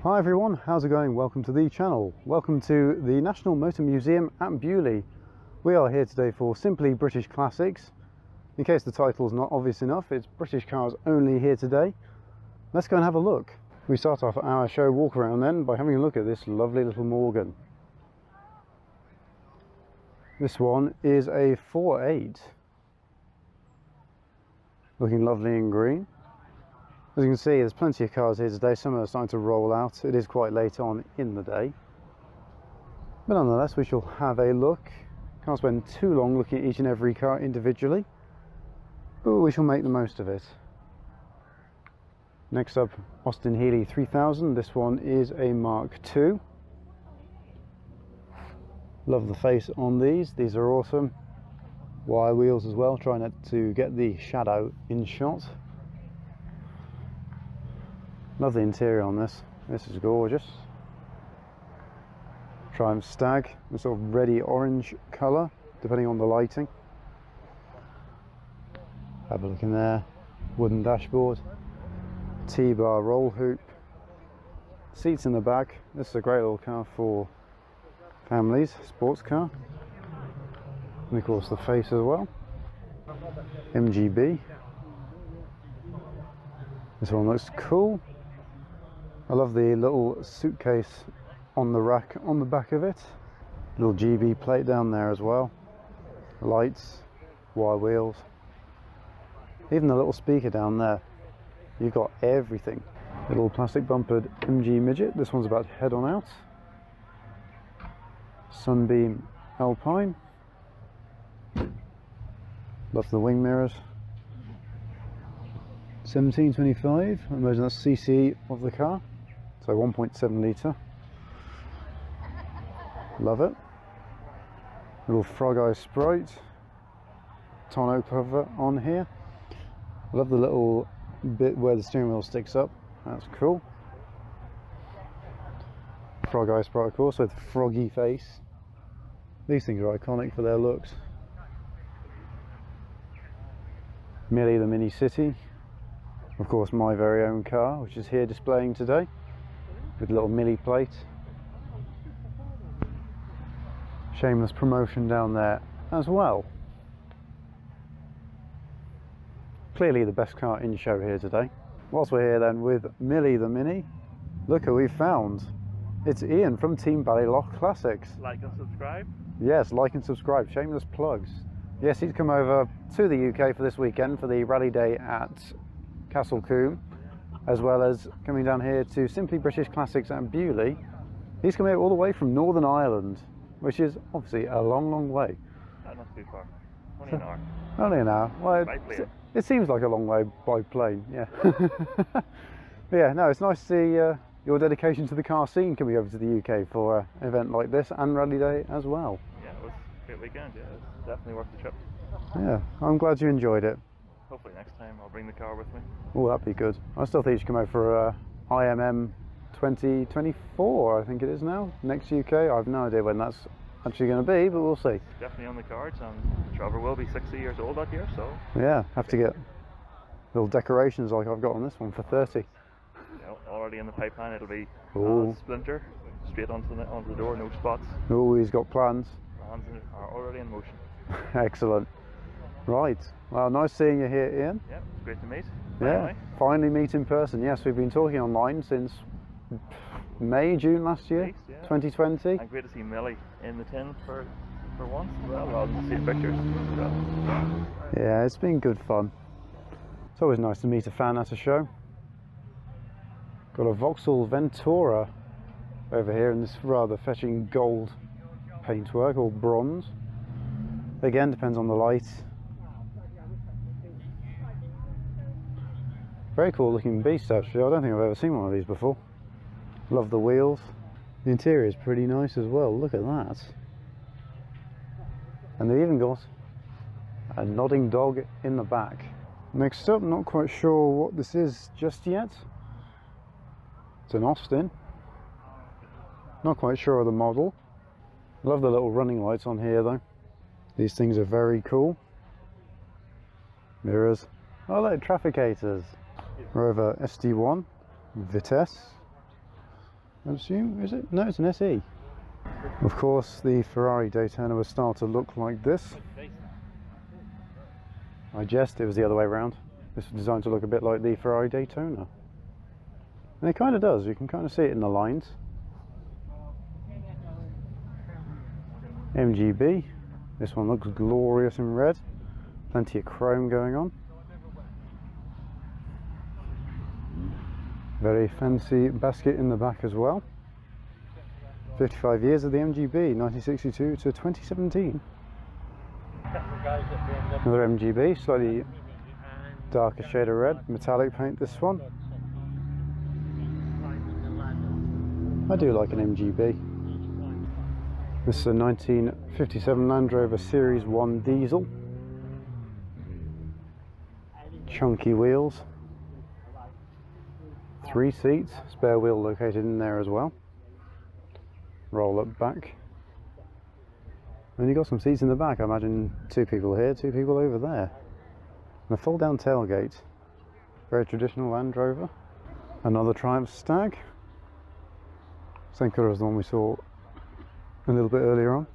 Hi everyone, how's it going? Welcome to the channel. Welcome to the National Motor Museum at Beaulieu. We are here today for Simply British Classics. In case the title's not obvious enough, it's British cars only here today. Let's go and have a look. We start off our show walk around then by having a look at this lovely little Morgan. This one is a 4.8. Looking lovely in green. As you can see, there's plenty of cars here today. Some are starting to roll out. It is quite late on in the day. But nonetheless, we shall have a look. Can't spend too long looking at each and every car individually, but we shall make the most of it. Next up, Austin Healey 3000. This one is a Mark II. Love the face on these. These are awesome. Wire wheels as well. Try not to get the shadow in shot. Love the interior on this. This is gorgeous. Triumph Stag, a sort of reddy orange colour, depending on the lighting. Have a look in there. Wooden dashboard. T-bar roll hoop. Seats in the back. This is a great little car for families, sports car. And of course the face as well. Mgb. This one looks cool. I love the little suitcase on the rack on the back of it. Little GB plate down there as well. Lights, wire wheels. Even the little speaker down there. You've got everything. Little plastic bumpered Mgb Gt. This one's about to head on out. Sunbeam Alpine. Love the wing mirrors. 1725, I imagine that's CC of the car, so 1.7 litre. Love it. Little frog eye sprite, tonneau cover on here. Love the little bit where the steering wheel sticks up, that's cool. Frog eye sprite of course with froggy face. These things are iconic for their looks. Millie the Mini City. Of course, my very own car, which is here displaying today, with a little Millie plate. Shameless promotion down there as well. Clearly the best car in show here today. Whilst we're here then with Millie the Mini, look who we've found. It's Ian from Team Ballylough Classics. Like and subscribe? Yes, like and subscribe. Shameless plugs. Yes, he's come over to the UK for this weekend for the rally day at Castle Combe, as well as coming down here to Simply British Classics at Beaulieu. He's come here all the way from Northern Ireland, which is obviously a long way. That must be far. Only an hour. Only an hour. Well, it seems like a long way by plane, yeah. But yeah, no, it's nice to see your dedication to the car scene coming over to the UK for an event like this and rally day as well. Yeah, it was a great weekend. Yeah, it was definitely worth the trip. Yeah, I'm glad you enjoyed it. Hopefully next time I'll bring the car with me. Oh, that'd be good. I still think you should come over for IMM 2024, I think it is now, next UK. I have no idea when that's actually going to be, but we'll see. It's definitely on the cards, and Rover will be 60 years old that year, so... Yeah, have to get little decorations like I've got on this one for 30. You know, already in the pipeline, it'll be splinter, straight onto the door, no spots. Oh, he's got plans. Plans are already in motion. Excellent. Right, well, nice seeing you here, Ian. Yeah, it's great to meet. Yeah, finally meet in person. Yes, we've been talking online since May, June last year, 2020. And great to see Millie in the tin for once, rather than seeing pictures. Yeah, it's been good fun. It's always nice to meet a fan at a show. Got a Vauxhall Ventura over here in this rather fetching gold paintwork, or bronze. Again, depends on the light. Very cool looking beast actually. I don't think I've ever seen one of these before. Love the wheels. The interior is pretty nice as well. Look at that. And they even got a nodding dog in the back. Next up, not quite sure what this is just yet. It's an Austin. Not quite sure of the model. Love the little running lights on here though. These things are very cool. Mirrors. Oh look, trafficators. Rover SD1, Vitesse. I assume, is it? No, it's an SE. Of course, the Ferrari Daytona was started to look like this. I jest, it was the other way around. This was designed to look a bit like the Ferrari Daytona. And it kind of does, you can kind of see it in the lines. Mgb, this one looks glorious in red. Plenty of chrome going on. Very fancy basket in the back as well. 55 years of the Mgb, 1962 to 2017. Another Mgb, slightly darker shade of red, metallic paint this one. I do like an Mgb. This is a 1957 Land Rover Series 1 diesel. Chunky wheels. 3 seats, spare wheel located in there as well. Roll up back. And you've got some seats in the back, I imagine 2 people here, 2 people over there. And a fold down tailgate. Very traditional Land Rover. Another Triumph Stag. Same colour as the one we saw a little bit earlier on.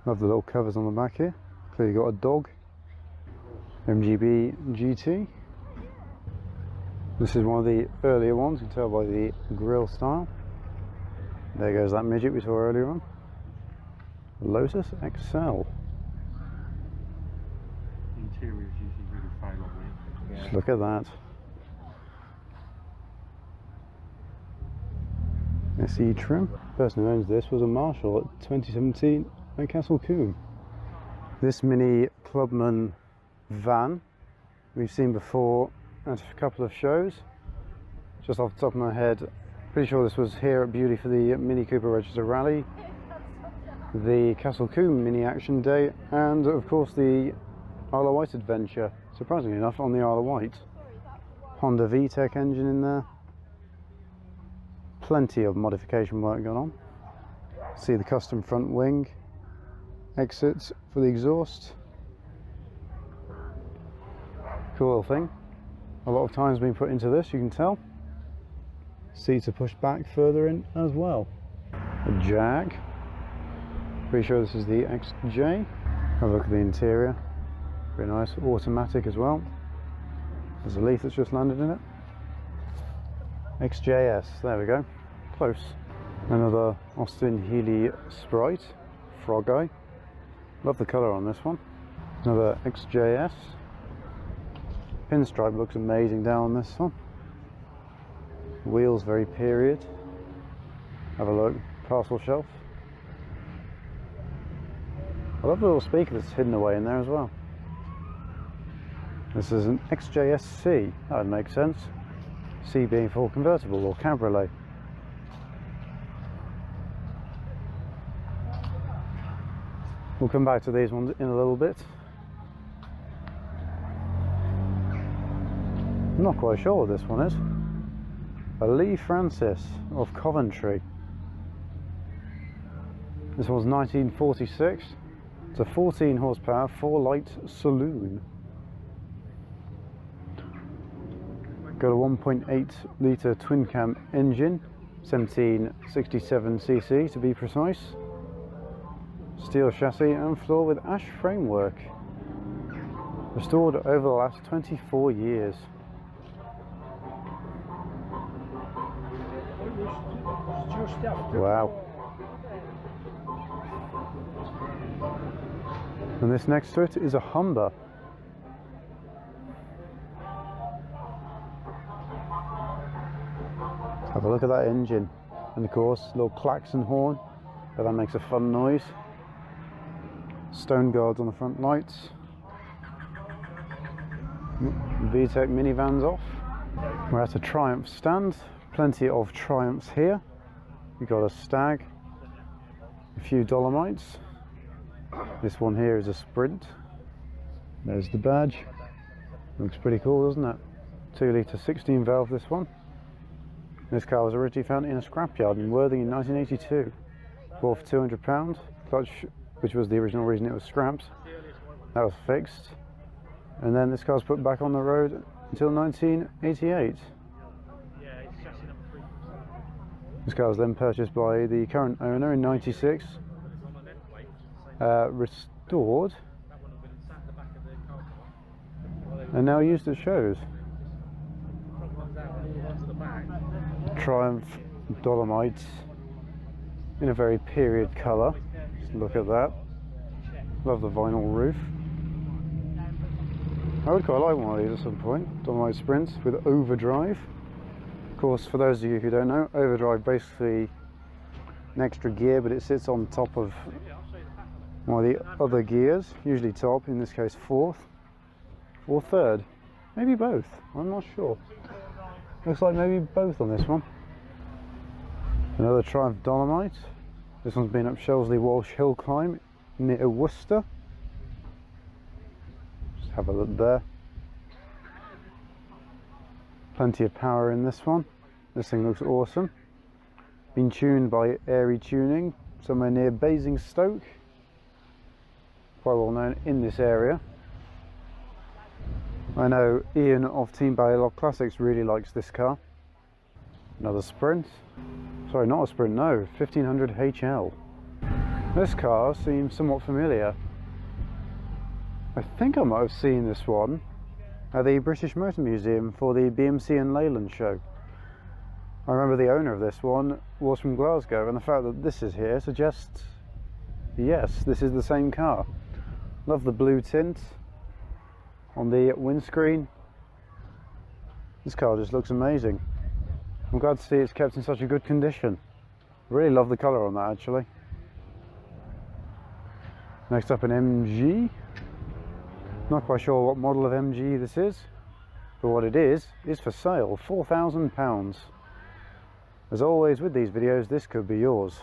Love the little covers on the back here. Clearly got a dog. Mgb Gt. This is one of the earlier ones, you can tell by the grille style. There goes that midget we saw earlier on. Lotus XL. Interior is usually really fine on me. Just look at that. SE trim. The person who owns this was a marshal at 2017 at Castle Combe. This Mini Clubman van we've seen before at a couple of shows. Just off the top of my head, pretty sure this was here at Beaulieu for the Mini Cooper Register Rally, the Castle Combe Mini Action Day, and of course the Isle of Wight adventure, surprisingly enough, on the Isle of Wight. Honda VTEC engine in there. Plenty of modification work going on. See the custom front wing, exits for the exhaust. Cool little thing. A lot of time's been put into this, you can tell. Seats are pushed back further in as well. A Jag. Pretty sure this is the XJ. Have a look at the interior. Very nice. Automatic as well. There's a leaf that's just landed in it. XJS, there we go. Close. Another Austin Healey Sprite. Frog Eye. Love the colour on this one. Another XJS. Pinstripe looks amazing down on this one. Wheels very period. Have a look. Parcel shelf. I love the little speaker that's hidden away in there as well. This is an XJS-C. That would make sense. C being for convertible or cabriolet. We'll come back to these ones in a little bit. I'm not quite sure what this one is. A Lee Francis of Coventry. This one's 1946. It's a 14 horsepower 4-light saloon. Got a 1.8 litre twin cam engine, 1767cc to be precise. Steel chassis and floor with ash framework. Restored over the last 24 years. Wow. And this next to it is a Humber. Have a look at that engine. And of course, little klaxon horn, but that makes a fun noise. Stone guards on the front lights. VTEC minivans off. We're at a Triumph stand. Plenty of Triumphs here. We've got a Stag, a few Dolomites. This one here is a Sprint. There's the badge. Looks pretty cool, doesn't it? 2 litre 16 valve, this one. This car was originally found in a scrapyard in Worthing in 1982. Bought for £200. Clutch, which was the original reason it was scrapped, that was fixed. And then this car was put back on the road until 1988. This car was then purchased by the current owner in '96, restored, and now used at shows. Triumph Dolomites in a very period colour. Just look at that. Love the vinyl roof. I would quite like one of these at some point. Dolomite Sprints with overdrive. Of course, for those of you who don't know, overdrive basically an extra gear, but it sits on top of one of the other gears, usually top, in this case fourth or third, maybe both, I'm not sure. Looks like maybe both on this one. Another Triumph Dolomite. This one's been up Shelsley Walsh Hill Climb near Worcester. Just have a look there. Plenty of power in this one. This thing looks awesome. Been tuned by Airy Tuning somewhere near Basingstoke. Quite well known in this area. I know Ian of Team Ballylock Classics really likes this car. Another Sprint. Sorry, not a Sprint, no, 1500 HL. This car seems somewhat familiar. I think I might have seen this one at the British Motor Museum for the BMC and Leyland show. I remember the owner of this one was from Glasgow, and the fact that this is here suggests, yes, this is the same car. Love the blue tint on the windscreen. This car just looks amazing. I'm glad to see it's kept in such a good condition. Really love the colour on that actually. Next up, an MG. Not quite sure what model of MG this is, but what it is for sale, £4,000. As always with these videos, this could be yours.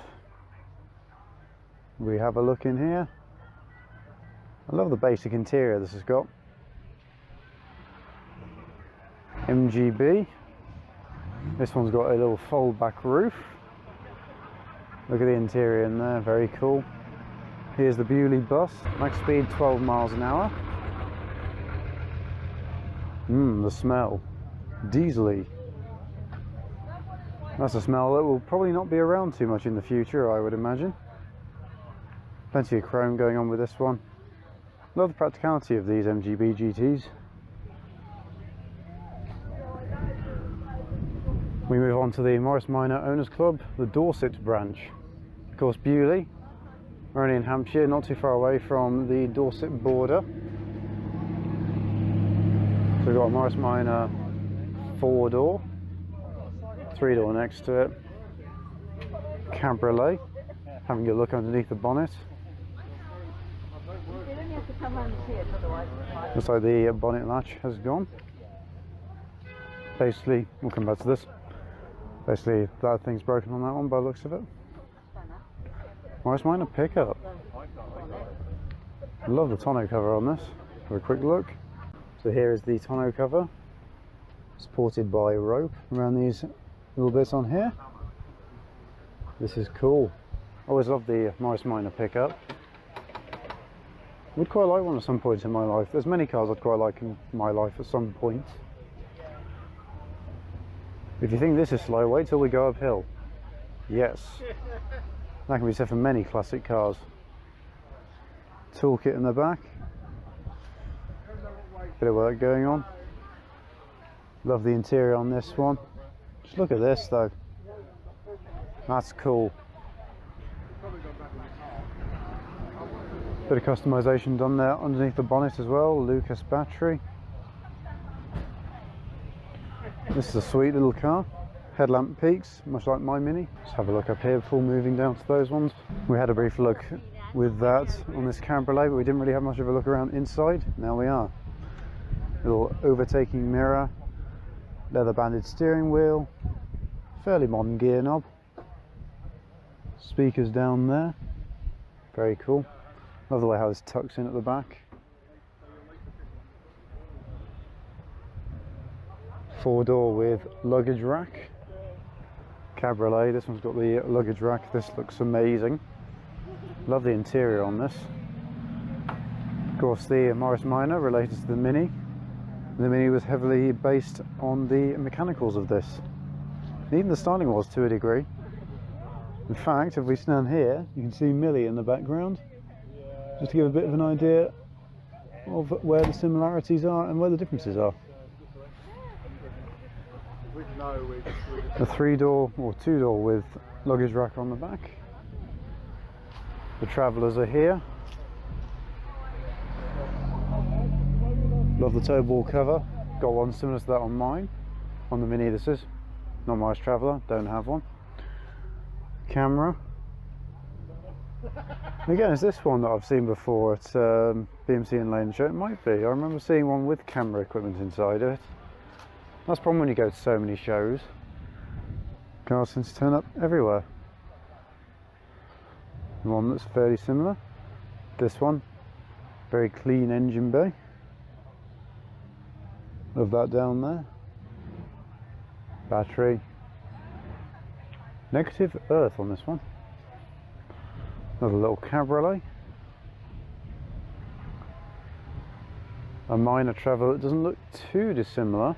We have a look in here. I love the basic interior this has got. Mgb. This one's got a little fold back roof. Look at the interior in there, very cool. Here's the Beaulieu bus, max speed 12 miles an hour. The smell, diesel-y. That's a smell that will probably not be around too much in the future, I would imagine. Plenty of chrome going on with this one. Love the practicality of these Mgb GTs. We move on to the Morris Minor Owners Club, the Dorset branch. Of course, Beaulieu. We're only in Hampshire, not too far away from the Dorset border. So we've got a Morris Minor 4-door, 3-door next to it. Cabriolet, having a look underneath the bonnet. Looks like the bonnet latch has gone. Basically, we'll come back to this. Basically, that thing's broken on that one by the looks of it. Morris Minor pickup. I love the tonneau cover on this. Have a quick look. So here is the tonneau cover, supported by rope around these little bits on here. This is cool. Always loved the Morris Minor pickup. Would quite like one at some point in my life. There's many cars I'd quite like in my life at some point. If you think this is slow, wait till we go uphill. Yes. That can be said for many classic cars. Toolkit in the back. Bit of work going on. Love the interior on this one. Just look at this though. That's cool. Bit of customization done there underneath the bonnet as well. Lucas battery. This is a sweet little car. Headlamp peaks, much like my Mini. Just have a look up here before moving down to those ones. We had a brief look with that on this Cabriolet, but we didn't really have much of a look around inside. Now we are. Little overtaking mirror, leather banded steering wheel, fairly modern gear knob. Speakers down there, very cool. Love the way how this tucks in at the back. 4-door with luggage rack. Cabriolet, this one's got the luggage rack. This looks amazing. Love the interior on this. Of course, the Morris Minor related to the Mini. The Mini was heavily based on the mechanicals of this. And even the styling was to a degree. In fact, if we stand here, you can see Millie in the background, just to give a bit of an idea of where the similarities are and where the differences are. A 3-door or 2-door with luggage rack on the back. The Travellers are here. Love the tow ball cover. Got one similar to that on mine. On the Mini this is. Not my Traveller, don't have one. Camera. Again, is this one that I've seen before at BMC in Lane Show? It might be. I remember seeing one with camera equipment inside it. That's the problem when you go to so many shows. Cars seem to turn up everywhere. One that's fairly similar. This one, very clean engine bay. Love that down there. Battery. Negative earth on this one. Another little cabriolet. A minor Traveller that doesn't look too dissimilar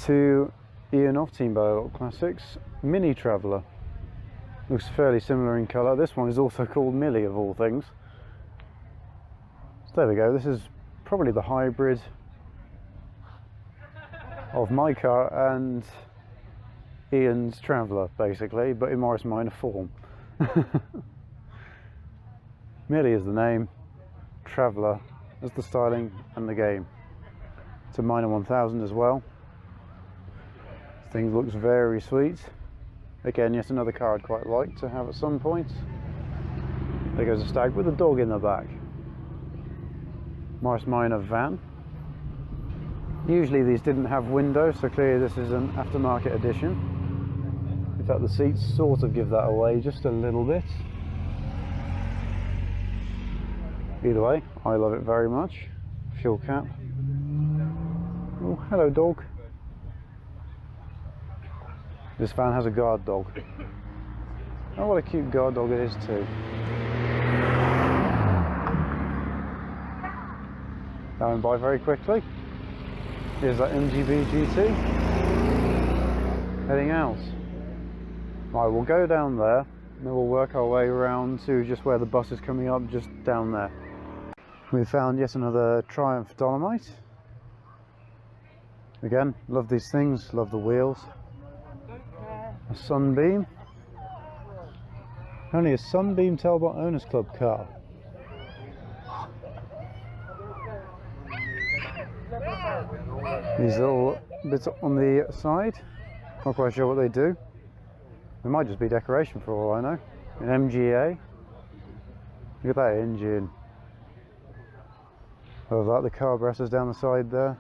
to Ian of Team Beaulieu Classics Mini Traveller. Looks fairly similar in colour. This one is also called Millie of all things. So there we go. This is probably the hybrid of my car and Ian's Traveller, basically, but in Morris Minor form. Millie is the name, Traveller is the styling and the game. It's a Minor 1000 as well. This thing looks very sweet. Again, yet another car I'd quite like to have at some point. There goes a Stag with a dog in the back. Morris Minor van. Usually these didn't have windows, so clearly this is an aftermarket edition. In fact, the seats sort of give that away just a little bit. Either way, I love it very much. Fuel cap. Oh, hello dog. This van has a guard dog. Oh, what a cute guard dog it is too. Going by very quickly. Here's that Mgb Gt. Heading out. Right, we'll go down there, and then we'll work our way around to just where the bus is coming up, just down there. We found yet another Triumph Dolomite. Again, love these things, love the wheels. A Sunbeam. Only a Sunbeam Talbot Owners Club car. These little bits on the side, not quite sure what they do. They might just be decoration for all I know. An MGA. Look at that engine. Love that, the carburetors down the side there.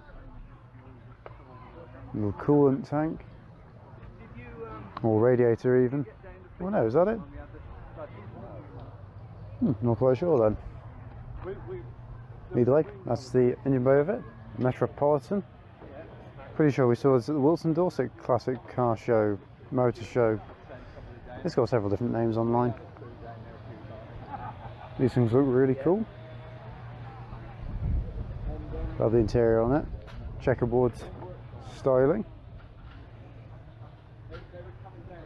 Little coolant tank. Or radiator even. Oh no, is that it? Not quite sure then. Either way, that's the engine bay of it. Metropolitan. Pretty sure we saw this at the Wilson Dorset Classic Car Show, Motor Show. It's got several different names online. These things look really cool. Love the interior on it. Checkerboard styling.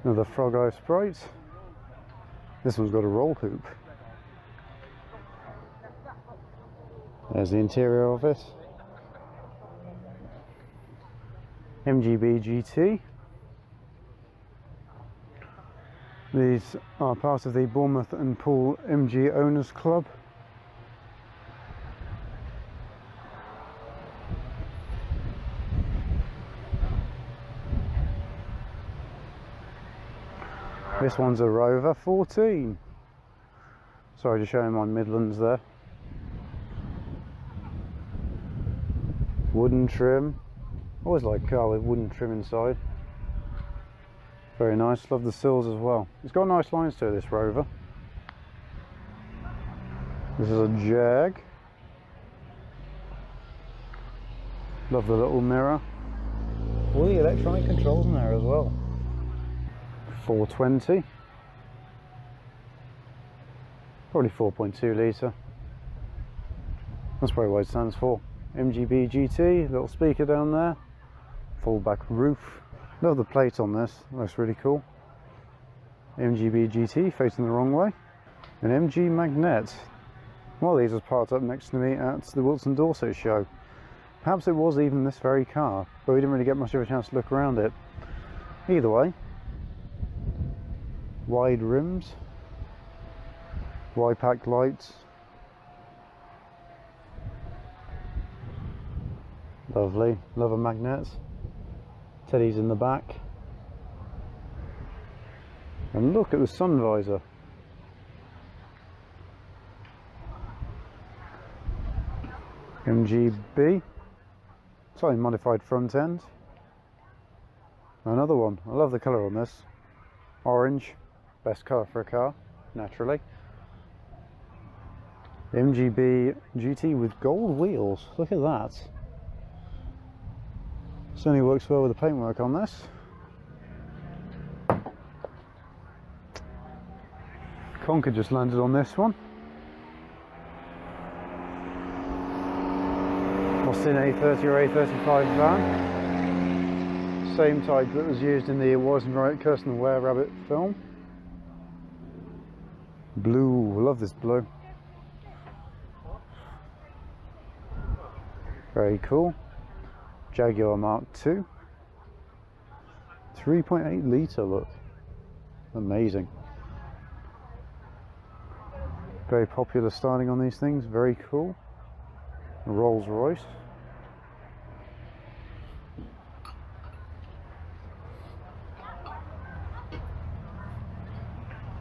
Another Frog Eye Sprite. This one's got a roll hoop. There's the interior of it. Mgb Gt. These are part of the Bournemouth and Poole MG Owners Club. This one's a Rover 14. Sorry to show him on Midlands there. Wooden trim. Always like a car with wooden trim inside. Very nice, love the sills as well. It's got nice lines to it, this Rover. This is a Jag. Love the little mirror. All the electronic controls in there as well. 420. Probably 4.2 litre. That's probably what it stands for. Mgb Gt, little speaker down there. Full back roof. Love the plate on this, looks really cool. Mgb Gt facing the wrong way. An MG Magnet. One of these was parked up next to me at the Wilson Dorset show. Perhaps it was even this very car, but we didn't really get much of a chance to look around it. Either way, wide rims, wide pack lights, lovely, leather magnets, teddies in the back, and look at the sun visor. Mgb, slightly modified front end. Another one. I love the colour on this. Orange, best colour for a car, naturally. Mgb GT with gold wheels. Look at that. Certainly works well with the paintwork on this. Conker just landed on this one. Austin A30 or A35 van. Same type that was used in the Was and Right Kirsten the Were Rabbit film. Blue, I love this blue. Very cool. Jaguar Mark II. 3.8 litre, look. Amazing. Very popular styling on these things, very cool. Rolls Royce.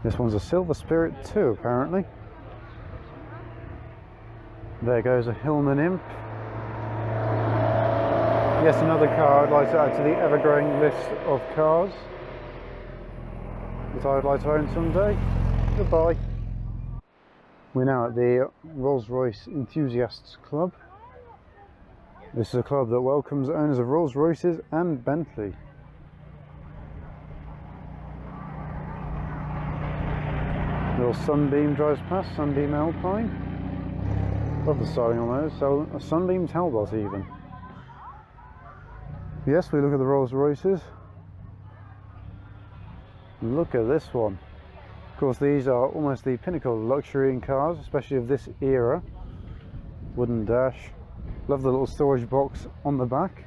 This one's a Silver Spirit 2 apparently. There goes a Hillman Imp. Yes, another car I'd like to add to the ever-growing list of cars that I would like to own someday. Goodbye. We're now at the Rolls Royce Enthusiasts Club. This is a club that welcomes owners of Rolls Royces and Bentley. Little Sunbeam drives past, Sunbeam Alpine. Love the styling on those, so a Sunbeam Talbot even. Yes, we look at the Rolls Royces. Look at this one. Of course, these are almost the pinnacle of luxury in cars, especially of this era. Wooden dash. Love the little storage box on the back.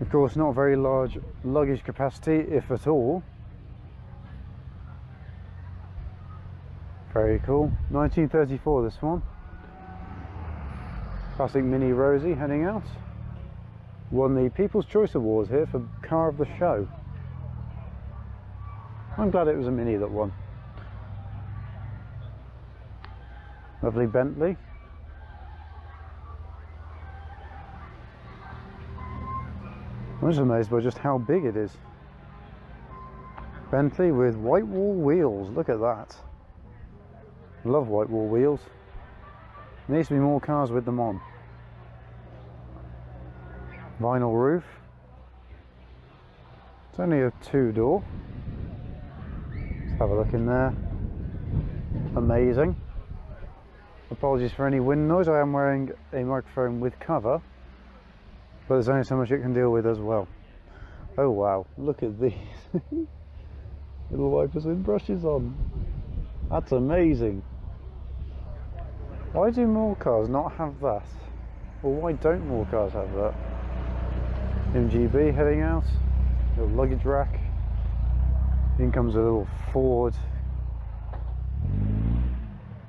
Of course, not very large luggage capacity, if at all. Very cool. 1934 this one. Classic Mini Rosie heading out. Won the People's Choice Awards here for Car of the Show. I'm glad it was a Mini that won. Lovely Bentley. I'm just amazed by just how big it is. Bentley with white wall wheels, look at that. Love white wall wheels. There needs to be more cars with them on. Vinyl roof. It's only a 2-door. Let's have a look in there. Amazing. Apologies for any wind noise. I am wearing a microphone with cover, but there's only so much it can deal with as well. Oh wow, look at these. Little wipers with brushes on. That's amazing. Why do more cars not have that? Or why don't more cars have that? Mgb heading out. Little luggage rack. In comes a little Ford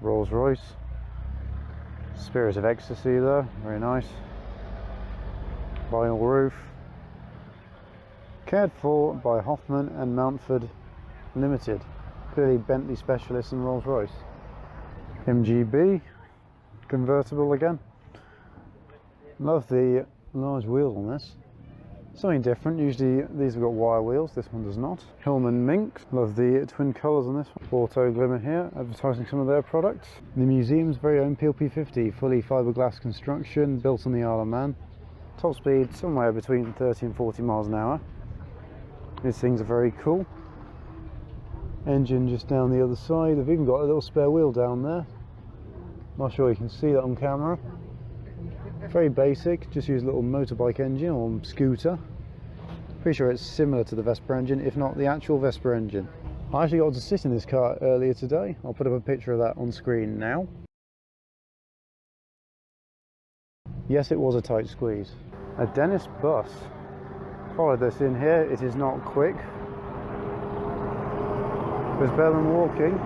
Rolls Royce. Spirit of Ecstasy there, very nice. Vinyl roof. Cared for by Hoffman and Mountford Limited. Clearly Bentley specialists and Rolls Royce. Mgb convertible again. Love the large wheel on this. Something different. Usually these have got wire wheels, this one does not. Hillman Mink. Love the twin colours on this one. Auto Glimmer here, advertising some of their products. The museum's very own Peel P50, fully fiberglass construction, built on the Isle of Man. Top speed somewhere between 30 and 40 miles an hour. These things are very cool. Engine just down the other side. They've even got a little spare wheel down there. Not sure you can see that on camera. Very basic, just use a little motorbike engine or scooter. Pretty sure it's similar to the Vespa engine, if not the actual Vespa engine. I actually got to sit in this car earlier today. I'll put up a picture of that on screen now. Yes, it was a tight squeeze. A Dennis bus. Followed this in here. It is not quick. It's better than walking.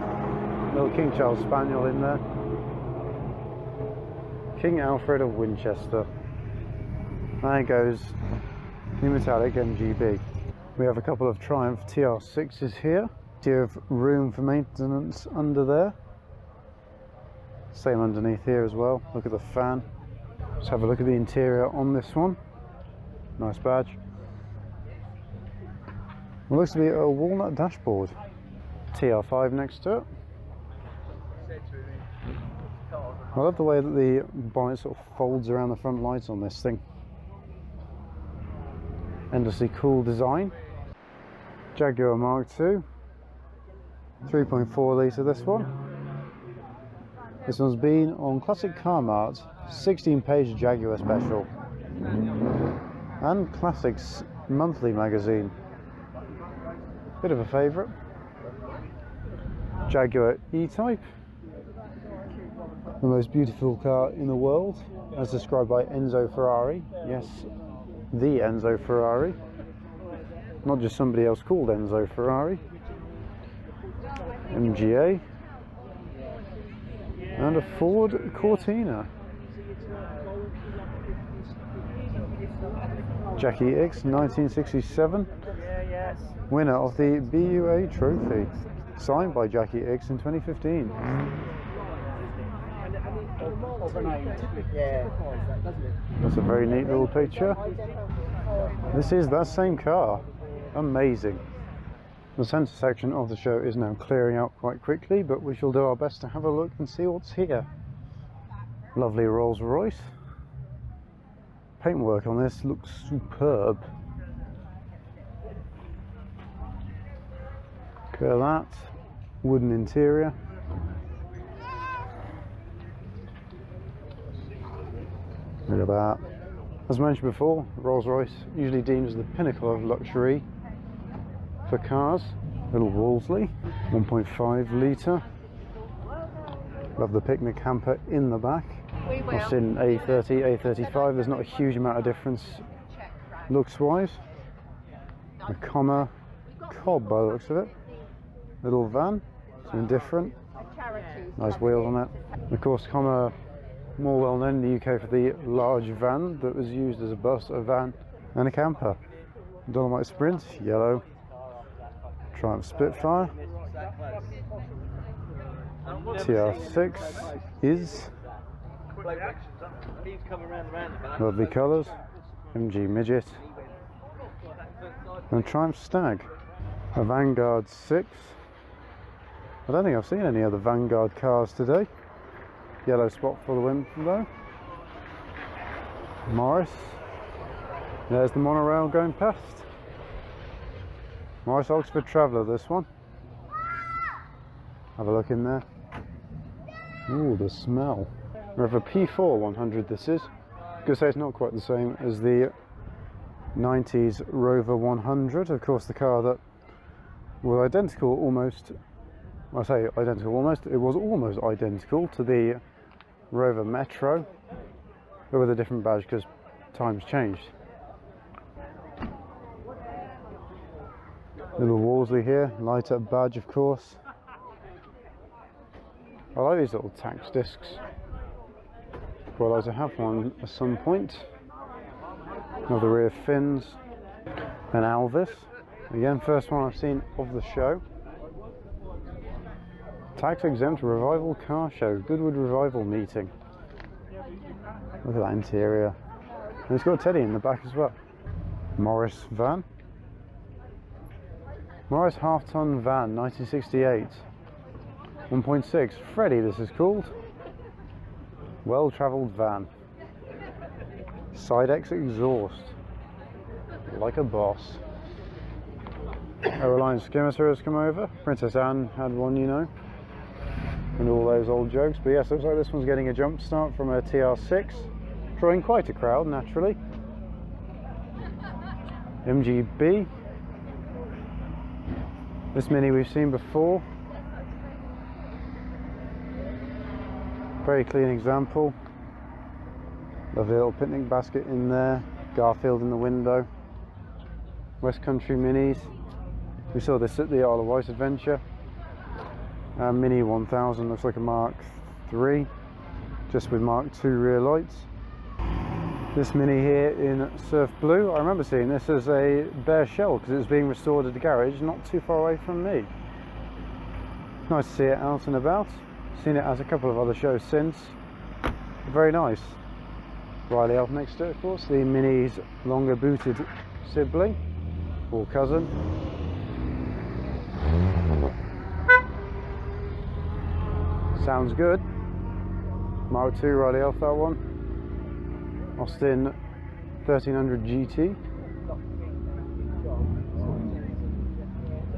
Little King Charles Spaniel in there. King Alfred of Winchester. There goes the metallic Mgb. We have a couple of Triumph TR6s here. Do you have room for maintenance under there? Same underneath here as well. Look at the fan. Let's have a look at the interior on this one. Nice badge. It looks to be a walnut dashboard. TR5 next to it. I love the way that the bonnet sort of folds around the front lights on this thing. Endlessly cool design. Jaguar Mark II. 3.4 litre this one. This one's been on Classic Car Mart 16-page Jaguar special. And Classics monthly magazine. Bit of a favourite. Jaguar E-Type. The most beautiful car in the world, as described by Enzo Ferrari. Yes, the Enzo Ferrari. Not just somebody else called Enzo Ferrari. MGA. And a Ford Cortina. Jackie X, 1967. Winner of the BUA trophy. Signed by Jackie X in 2015. That's a very neat little picture. This is that same car. Amazing. The centre section of the show is now clearing out quite quickly, but we shall do our best to have a look and see what's here. Lovely Rolls Royce. Paintwork on this looks superb. Look at that. Wooden interior. Look at that. As mentioned before, Rolls Royce usually deemed as the pinnacle of luxury for cars. Little Wolseley, 1.5 litre. Love the picnic hamper in the back. I've seen A30, A35. There's not a huge amount of difference looks wise. A comma cob by the looks of it. Little van, something different. Nice wheels on it. Of course, comma more well known in the UK for the large van that was used as a bus, a van and a camper. Dolomite Sprint, yellow. Triumph Spitfire. TR6 is lovely colours. Mgb Gt and Triumph Stag. A Vanguard 6. I don't think I've seen any other Vanguard cars today. Yellow spot for the window though. Morris. There's the monorail going past. Morris Oxford Traveller, this one. Have a look in there. Ooh, the smell. Rover P4 100 this is. I'm going to say it's not quite the same as the 90s Rover 100. Of course, the car that was identical almost. I say identical almost. It was almost identical to the Rover Metro, but with a different badge because times changed. Little Wolseley here, light up badge of course. I like these little tax discs. I'd like to have one at some point. Another rear fins. An Alvis. Again, first one I've seen of the show. Tax exempt revival car show. Goodwood revival meeting. Look at that interior. And it's got a teddy in the back as well. Morris van. Morris half-ton van, 1968. 1.6. Freddy, this is called. Well-travelled van. Side-X exhaust. Like a boss. A Reliance skimmer has come over. Princess Anne had one, you know. And all those old jokes. But yes, looks like this one's getting a jump start from a TR6. Drawing quite a crowd, naturally. Mgb. This Mini we've seen before. Very clean example. Lovely little picnic basket in there. Garfield in the window. West Country Minis. We saw this at the Isle of Wight Adventure. Mini 1000 looks like a Mark III, just with Mark II rear lights. This Mini here in Surf Blue, I remember seeing this as a bare shell because it was being restored at the garage not too far away from me. Nice to see it out and about. Seen it at a couple of other shows since. Very nice. Riley Elf next to it, of course, the Mini's longer booted sibling or cousin. Sounds good. Mark II Riley Elf, that one. Austin 1300 GT.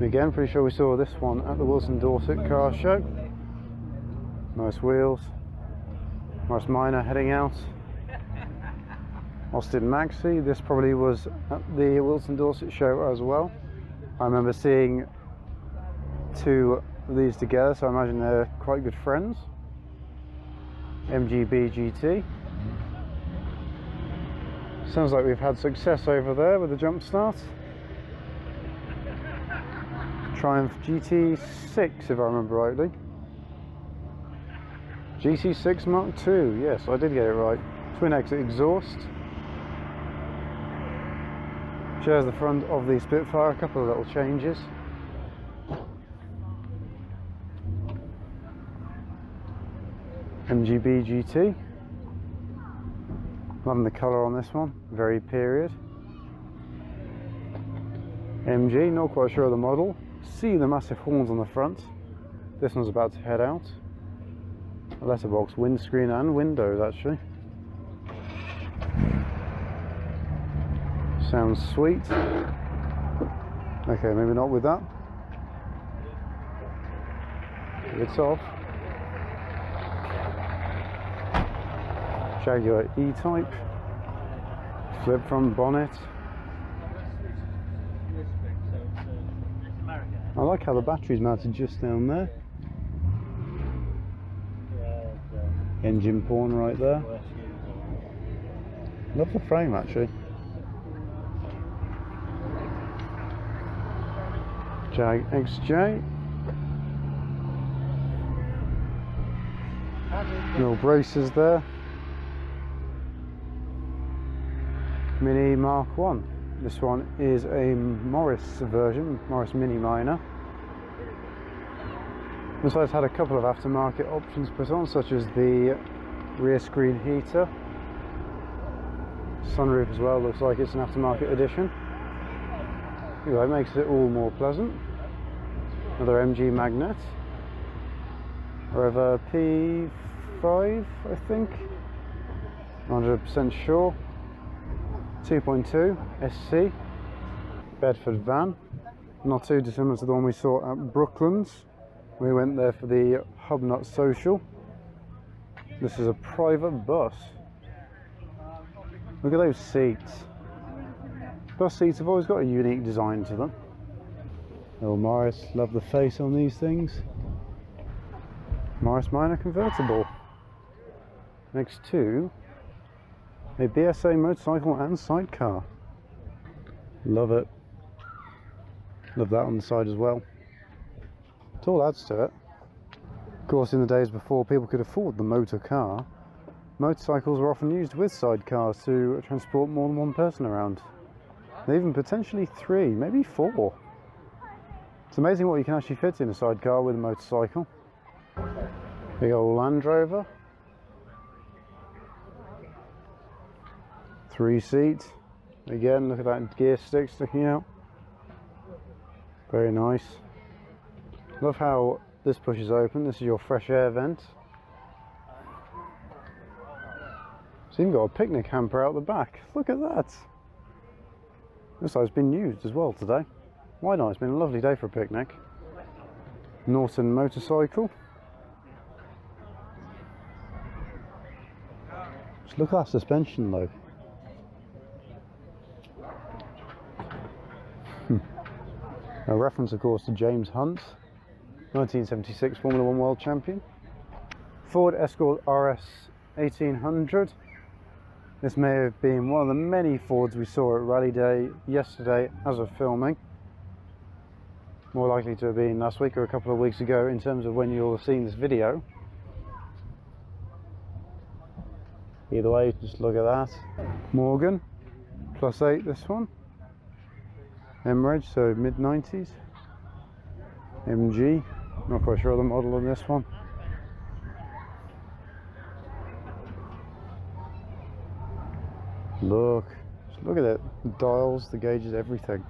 Again, pretty sure we saw this one at the Wilson Dorset car show. Nice wheels. Nice Minor heading out. Austin Maxi. This probably was at the Wilson Dorset show as well. I remember seeing two of these together, so I imagine they're quite good friends. Mgb Gt. Sounds like we've had success over there with the jump start. Triumph GT6 if I remember rightly. GT6 Mark II, yes, I did get it right. Twin exit exhaust. Shares the front of the Spitfire, a couple of little changes. Mgb Gt. Loving the colour on this one, very period. MG, not quite sure of the model. See the massive horns on the front. This one's about to head out. A letterbox windscreen and windows actually. Sounds sweet. Okay, maybe not with that. It's off. Jaguar E-Type. Flip front bonnet. I like how the battery's mounted just down there. Engine pawn right there. Love the frame actually. Jag XJ. Little braces there. Mini Mark 1. This one is a Morris version, Morris Mini Minor. This one's had a couple of aftermarket options put on, such as the rear screen heater. Sunroof as well, looks like it's an aftermarket edition. Anyway, it makes it all more pleasant. Another MG magnet. Rover P5, I think. 100% sure. 2.2 SC. Bedford van. Not too dissimilar to the one we saw at Brooklands. We went there for the Hubnut Social. This is a private bus. Look at those seats. Bus seats have always got a unique design to them. Little Morris, love the face on these things. Morris Minor convertible. Next to a BSA motorcycle and sidecar. Love it. Love that on the side as well. It all adds to it. Of course, in the days before people could afford the motor car, motorcycles were often used with sidecars to transport more than one person around. And even potentially 3, maybe 4. It's amazing what you can actually fit in a sidecar with a motorcycle. Big old Land Rover. 3 seat. Again, look at that gear stick sticking out. Very nice. Love how this pushes open. This is your fresh air vent. It's even got a picnic hamper out the back. Look at that. Looks like it's been used as well today. Why not? It's been a lovely day for a picnic. Norton motorcycle. Just look at that suspension though. A reference, of course, to James Hunt, 1976 Formula 1 World Champion. Ford Escort RS 1800. This may have been one of the many Fords we saw at Rally Day yesterday as of filming. More likely to have been last week or a couple of weeks ago in terms of when you'll have seen this video. Either way, just look at that. Morgan, +8 this one. Emreg, so mid-90s. MG, not quite sure of the model on this one. Look, just look at it. The dials, the gauges, everything.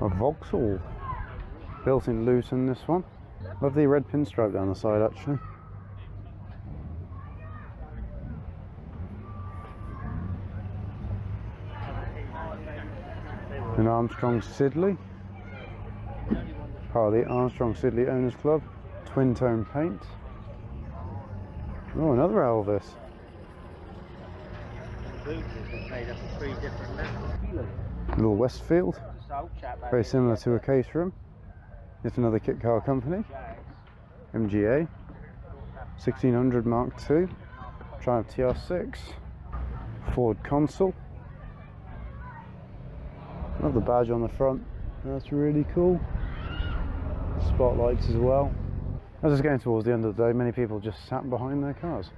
A Vauxhall, built in Luton, this one. Love the red pinstripe down the side, actually. An Armstrong Siddeley, part of the Armstrong Siddeley Owners Club, twin tone paint. Oh, another Elvis. Little Westfield, very similar to a Caterham. It's another kit car company. MGA 1600 Mark II, Triumph TR6, Ford Consul. Love the badge on the front, that's really cool. Spotlights as well. As it's getting towards the end of the day, many people just sat behind their cars.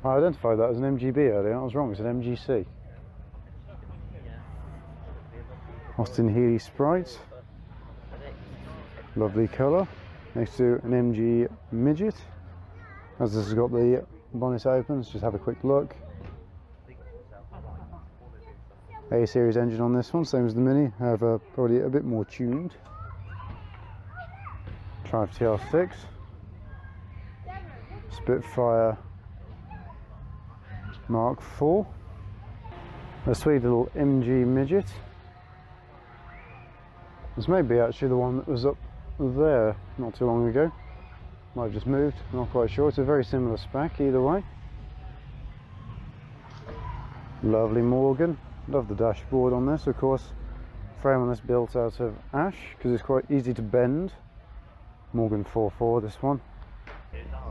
I identified that as an MGB earlier, I was wrong, it's an MGC. Austin Healey Sprite, lovely colour, next to an MG Midget. As this has got the bonnet open, let's just have a quick look. A-series engine on this one, same as the Mini, however probably a bit more tuned. Triumph TR6, Spitfire Mark IV, a sweet little MG Midget. This may be actually the one that was up there not too long ago. Might have just moved, not quite sure. It's a very similar spec either way. Lovely Morgan. Love the dashboard on this, of course. Frame on this built out of ash because it's quite easy to bend. Morgan 4.4 this one.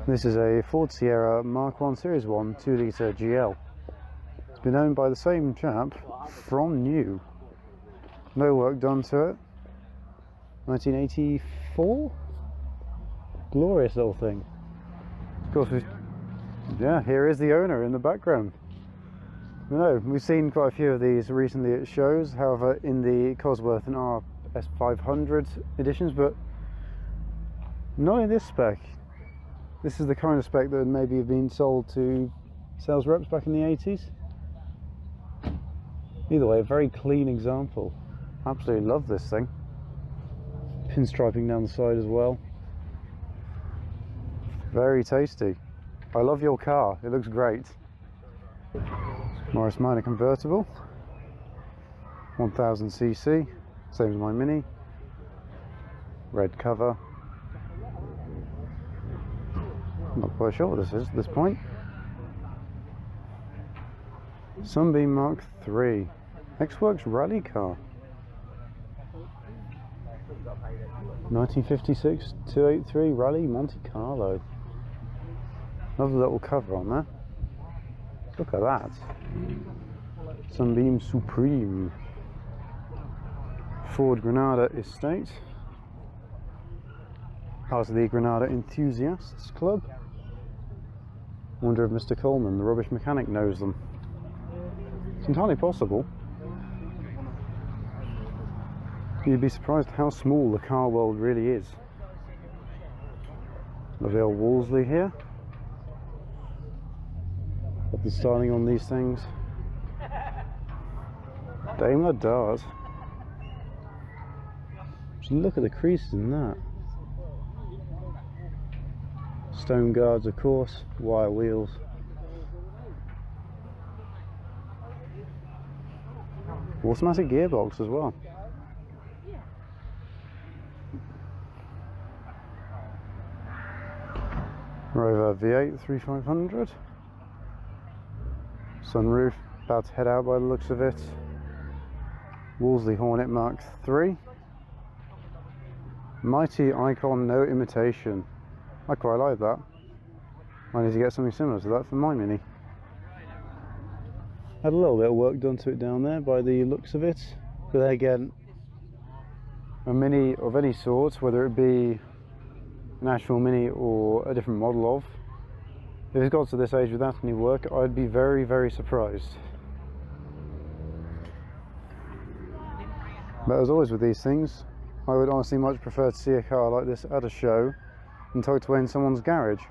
This is a Ford Sierra Mark 1 Series 1 2-litre GL. It's been owned by the same chap from new. No work done to it. 1984? Glorious little thing. Of course, yeah, here is the owner in the background. No, we've seen quite a few of these recently at shows, however in the Cosworth and RS500 editions, but not in this spec. This is the kind of spec that would maybe have been sold to sales reps back in the 80s. Either way, a very clean example. Absolutely love this thing. Pinstriping down the side as well. Very tasty. I love your car, it looks great. Morris Minor convertible, 1000cc, same as my Mini. Red cover. I'm not quite sure what this is at this point. Sunbeam Mark III, X-Works rally car. 1956 283 Rally Monte Carlo. Another little cover on there. Look at that. Sunbeam Supreme. Ford Granada Estate. Part of the Granada Enthusiasts Club. Wonder if Mr. Coleman, the rubbish mechanic, knows them. It's entirely possible. You'd be surprised how small the car world really is. Lovely old Wolseley here. Got the styling on these things. Daimler Dart. Just look at the creases in that. Stone guards, of course, wire wheels. Automatic gearbox as well. Rover V8 3500. Sunroof, about to head out by the looks of it. Wolseley Hornet Mark III. Mighty Icon, no imitation. I quite like that. I need to get something similar to that for my Mini. Had a little bit of work done to it down there by the looks of it. But then again, a Mini of any sort, whether it be an actual Mini or a different model of, if it's got to this age without any work, I'd be very, very surprised. But as always with these things, I would honestly much prefer to see a car like this at a show than tucked away in someone's garage.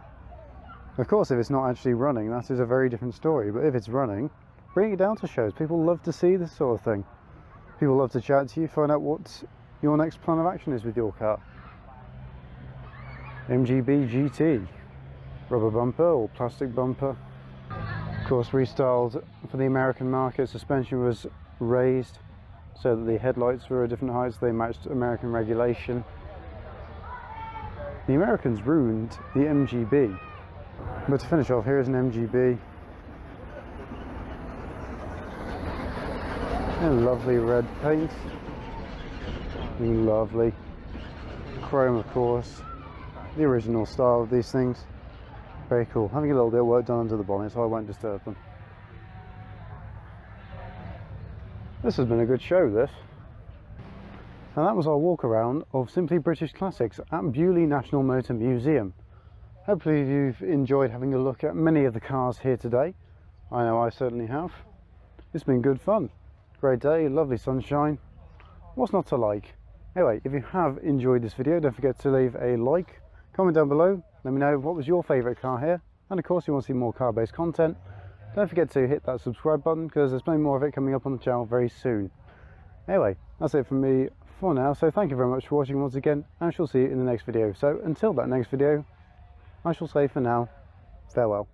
Of course, if it's not actually running, that is a very different story, but if it's running, bring it down to shows. People love to see this sort of thing. People love to chat to you, find out what your next plan of action is with your car. Mgb Gt, rubber bumper or plastic bumper. Of course, restyled for the American market. Suspension was raised so that the headlights were at different heights. They matched American regulation. The Americans ruined the Mgb. But to finish off, here is an Mgb. A lovely red paint. Lovely. Chrome, of course. The original style of these things. Very cool. Having a little bit of work done under the bonnet, so I won't disturb them. This has been a good show, this. And that was our walk around of Simply British Classics at Beaulieu National Motor Museum. Hopefully you've enjoyed having a look at many of the cars here today. I know I certainly have. It's been good fun. Great day, lovely sunshine. What's not to like? Anyway, if you have enjoyed this video, don't forget to leave a like, comment down below, let me know what was your favourite car here, and of course if you want to see more car-based content, don't forget to hit that subscribe button because there's plenty more of it coming up on the channel very soon. Anyway, that's it from me for now, so thank you very much for watching once again, and I shall see you in the next video. So until that next video, I shall say for now, farewell.